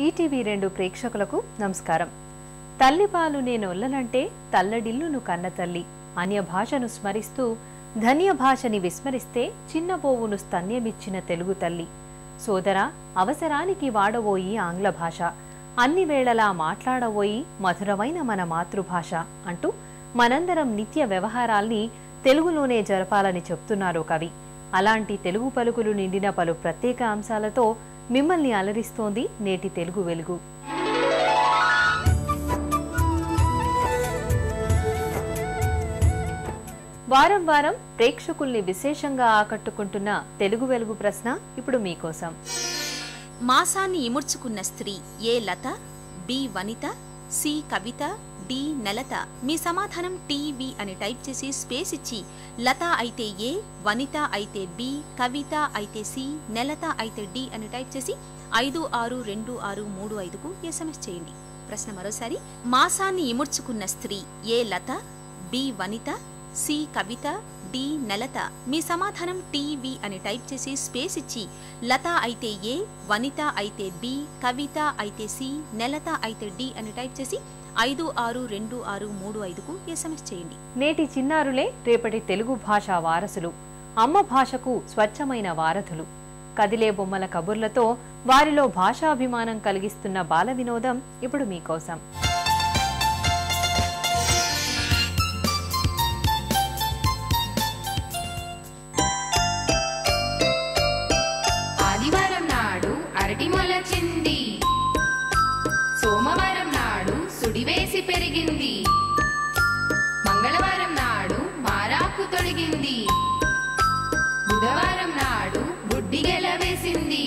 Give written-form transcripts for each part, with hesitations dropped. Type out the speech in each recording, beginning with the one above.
ఈటీవీ2 ప్రేక్షకులకు నమస్కారం. తల్లిపాలు నేనొల్లనంటే తల్లడిల్లును కన్న తల్లి అన్య భాషను స్మరిస్తూ ధన్య భాషని విస్మరిస్తే చిన్నబోవును స్తన్యమిచ్చిన తెలుగు తల్లి. సోదరా, అవసరానికి వాడబోయి ఆంగ్ల భాష, అన్ని వేళలా మాట్లాడబోయి మధురమైన మన మాతృభాష అంటూ మనందరం నిత్య వ్యవహారాల్ని తెలుగులోనే జరపాలని చెప్తున్నారు కవి. అలాంటి తెలుగు పలుకులు నిండిన పలు ప్రత్యేక అంశాలతో మిమ్మల్ని అలరిస్తోంది నేటి తెలుగు వెలుగు. వారం వారం ప్రేక్షకుల్ని విశేషంగా ఆకట్టుకుంటున్న తెలుగు వెలుగు ప్రశ్న ఇప్పుడు మీకోసం. మాసాన్ని ఇముడ్చుకున్న స్త్రీ ఏ లత, బి వనిత, సి కవిత, డి నెలత. మీ సమాధానం టీవీ అని టైప్ చేసి స్పేస్ ఇచ్చి లత అయితే ఏ, వనిత అయితే బి, కవిత అయితే సి, నెలత అయితే డి అని టైప్ చేసి 562635కు SMS చేయండి. ప్రశ్న మరోసారి. మాసాన్ని ఇముడ్చుకున్న స్త్రీ ఏ లత, బి వనిత, సి కవిత, డి నెలత. మీ సమాధానం టీవీ అని టైప్ చేసి స్పేస్ ఇచ్చి లత అయితే ఏ, వనిత అయితే బి, కవిత అయితే సి, నెలత అయితే డి అని టైప్ చేసి 562635కు SMS చేయండి. నేటి చిన్నారులే రేపటి తెలుగు భాషా వారసులు. అమ్మ భాషకు స్వచ్ఛమైన వారధులు. కదిలే బొమ్మల కబుర్లతో వారిలో భాషాభిమానం కలిగిస్తున్న బాల వినోదం ఇప్పుడు మీకోసం. ఆదివారం నాడు అరటి మొలచింది, సోమవారం నాడు సుడివేసి పెరిగింది, మంగళవారం నాడు మారాకు తొడిగింది, బుధవారం నాడు బుడ్డి గెలవేసింది,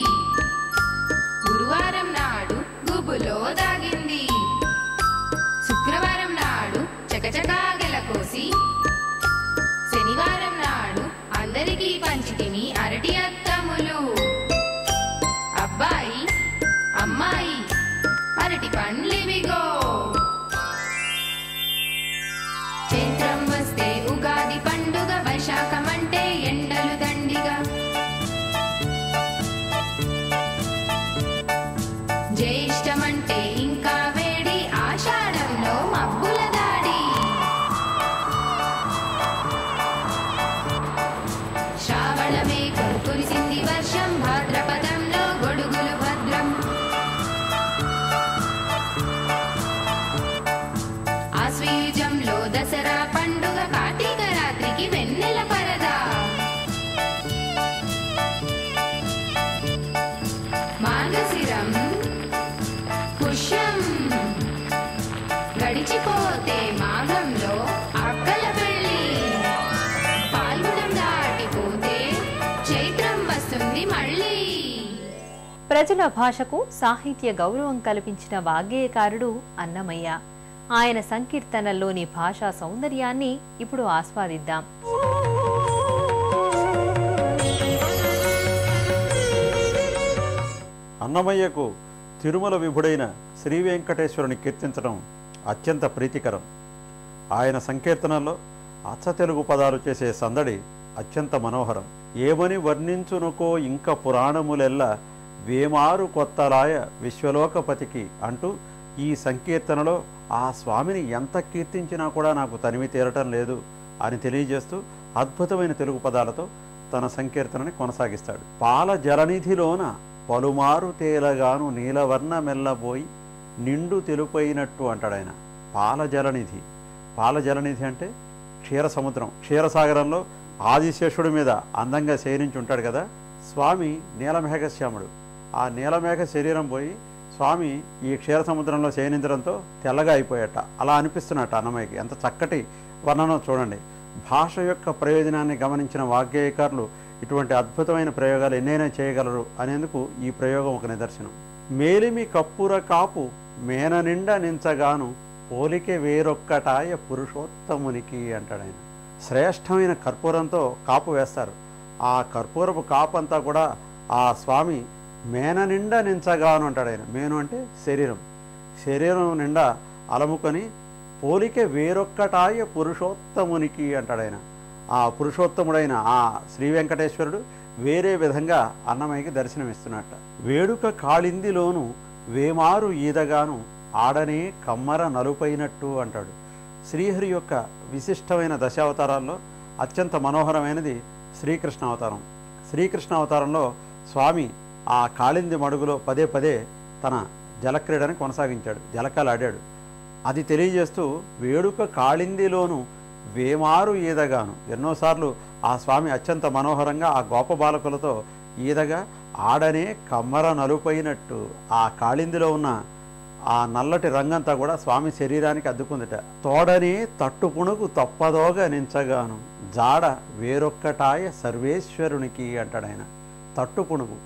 గురువారం నాడు గుబులో దాగింది, శుక్రవారం నాడు చకచకా గెలకోసి, శనివారం నాడు అందరికీ పంచితిమి అరటి అత్తములు. అబ్బాయి అమ్మాయి అరటి పండ్లివిగో. చైత్రం వస్తే ఉగాది పండుగ, వైశాఖమంటే ఎండలు దండిగా, జ్యేష్ఠమంటే ఇంకా వేడి, ఆషాఢంలో మబ్బుల దాడి, శ్రావణమే కురిసింది వర్షం, భాద్రపదంలో గొడుగులు భద్రం, ఆశ్వయుజంలో దసరా పండుగ, కార్తీక రాత్రికి వెన్నెల పరదా, మార్గశిరం పుష్యం గడిచిపోతే మాఘంలో అక్కల పెళ్ళి, పాల్గొనం దాటిపోతే చైత్రం వస్తుంది మళ్ళీ. ప్రజల భాషకు సాహిత్య గౌరవం కల్పించిన వాగ్గేయకారుడు అన్నమయ్య. ఆయన సంకీర్తనల్లోని భాషా సౌందర్యాన్ని ఇప్పుడు ఆస్వాదిద్దాం. అన్నమయ్యకు తిరుమల విభుడైన శ్రీ వెంకటేశ్వరుని కీర్తించడం అత్యంత ప్రీతికరం. ఆయన సంకీర్తనల్లో అచ్చ తెలుగు పదాలు చేసే సందడి అత్యంత మనోహరం. ఏమని వర్ణించునుకో ఇంక పురాణములెల్ల వేమారు కొత్తలాయ విశ్వలోకపతికి అంటూ ఈ సంకీర్తనలో ఆ స్వామిని ఎంత కీర్తించినా కూడా నాకు తనివి తీరటం లేదు అని తెలియజేస్తూ అద్భుతమైన తెలుగు పదాలతో తన సంకీర్తనని కొనసాగిస్తాడు. పాల జలనిధిలోన పలుమారు తేలగాను నీలవర్ణ మెల్లబోయి నిండు తెలుపైనట్టు అంటాడు ఆయన. పాల జలనిధి. పాల జలనిధి అంటే క్షీర సముద్రం. క్షీరసాగరంలో ఆదిశేషుడి మీద అందంగా శయనించి ఉంటాడు కదా స్వామి. నీలమేఘశ్యాముడు. ఆ నీలమేఘ శరీరం పోయి స్వామి ఈ క్షీర సముద్రంలో శయనించడంతో తెల్లగా అయిపోయాట. అలా అనిపిస్తున్నట్టు అన్నమయ్యకి. ఎంత చక్కటి వర్ణనం చూడండి. భాష యొక్క ప్రయోజనాన్ని గమనించిన వాగ్గేయకారులు ఇటువంటి అద్భుతమైన ప్రయోగాలు ఎన్నైనా చేయగలరు అనేందుకు ఈ ప్రయోగం ఒక నిదర్శనం. మేలిమి కప్పుర కాపు మేన నిండా నించగాను పోలికే వేరొక్కటాయ పురుషోత్తమునికి అంటాడు ఆయన. శ్రేష్టమైన కర్పూరంతో కాపు వేస్తారు. ఆ కర్పూరపు కాపు అంతా కూడా ఆ స్వామి మేన నిండా నించగాను అంటాడు ఆయన. మేను అంటే శరీరం. శరీరం నిండా అలముకొని పోలికే వేరొక్కటాయ పురుషోత్తమునికి అంటాడు ఆయన. ఆ పురుషోత్తముడైన ఆ శ్రీ వెంకటేశ్వరుడు వేరే విధంగా అన్నమయ్యకి దర్శనమిస్తున్నట్ట. వేడుక కాళిందిలోను వేమారు ఈదగాను ఆడనే కమ్మర నలుపైనట్టు అంటాడు. శ్రీహరి యొక్క విశిష్టమైన దశావతారాల్లో అత్యంత మనోహరమైనది శ్రీకృష్ణ అవతారం. శ్రీకృష్ణ అవతారంలో స్వామి ఆ కాళింది మడుగులో పదే పదే తన జలక్రీడని కొనసాగించాడు, జలకాలు ఆడాడు. అది తెలియజేస్తూ వేడుక కాళిందిలోను వేమారు ఈదగాను, ఎన్నోసార్లు ఆ స్వామి అత్యంత మనోహరంగా ఆ గోప బాలకులతో ఈదగా ఆడనే కమ్మర నలుపైనట్టు ఆ కాళిందిలో ఉన్న ఆ నల్లటి రంగంతా కూడా స్వామి శరీరానికి అద్దుకుందిట. తోడనే తట్టు పుణుగు తప్పదోగా నించగాను జాడ వేరొక్కటాయ సర్వేశ్వరునికి అంటాడు ఆయన. తట్టు పుణుగు,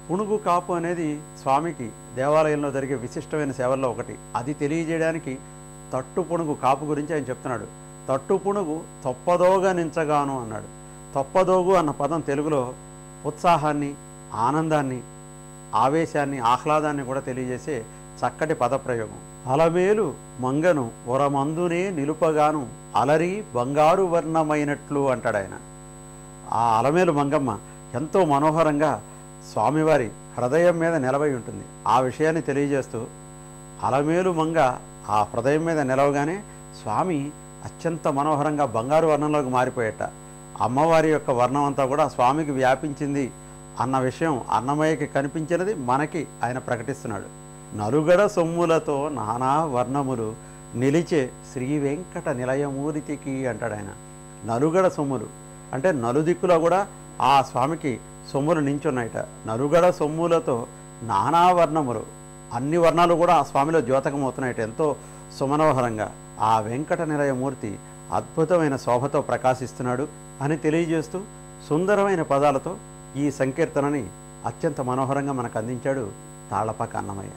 పుణుగు కాపు అనేది స్వామికి దేవాలయంలో జరిగే విశిష్టమైన సేవల్లో ఒకటి. అది తెలియజేయడానికి తట్టు పుణుగు కాపు గురించి ఆయన చెప్తున్నాడు. తట్టు పుణుగు తొప్పదోగా నించగాను అన్నాడు. తొప్పదోగు అన్న పదం తెలుగులో ఉత్సాహాన్ని, ఆనందాన్ని, ఆవేశాన్ని, ఆహ్లాదాన్ని కూడా తెలియజేసే చక్కటి పదప్రయోగం. అలమేలు మంగను ఒరమందునే నిలుపగాను అలరి బంగారు వర్ణమైనట్లు అంటాడు ఆయన. ఆ అలమేలు మంగమ్మ ఎంతో మనోహరంగా స్వామివారి హృదయం మీద నిలవై ఉంటుంది. ఆ విషయాన్ని తెలియజేస్తూ అలమేలు మంగ ఆ హృదయం మీద నిలవగానే స్వామి అత్యంత మనోహరంగా బంగారు వర్ణంలోకి మారిపోయేట. అమ్మవారి యొక్క వర్ణం అంతా కూడా స్వామికి వ్యాపించింది అన్న విషయం అన్నమయ్యకి కనిపించినది మనకి ఆయన ప్రకటిస్తున్నాడు. నలుగడ సొమ్ములతో నానా వర్ణములు నిలిచే శ్రీ వెంకట నిలయమూర్తికి అంటాడు ఆయన. నలుగడ సొమ్ములు అంటే నలుదిక్కులో కూడా ఆ స్వామికి సొమ్ములు నించున్నాయిట. నలుగడ సొమ్ములతో నానా వర్ణములు, అన్ని వర్ణాలు కూడా ఆ స్వామిలో ద్యోతకమవుతున్నాయిట. ఎంతో సుమనోహరంగా ఆ వెంకట నిలయమూర్తి అద్భుతమైన శోభతో ప్రకాశిస్తున్నాడు అని తెలియజేస్తూ సుందరమైన పదాలతో ఈ సంకీర్తనని అత్యంత మనోహరంగా మనకు అందించాడు తాళపాక అన్నమయ్య.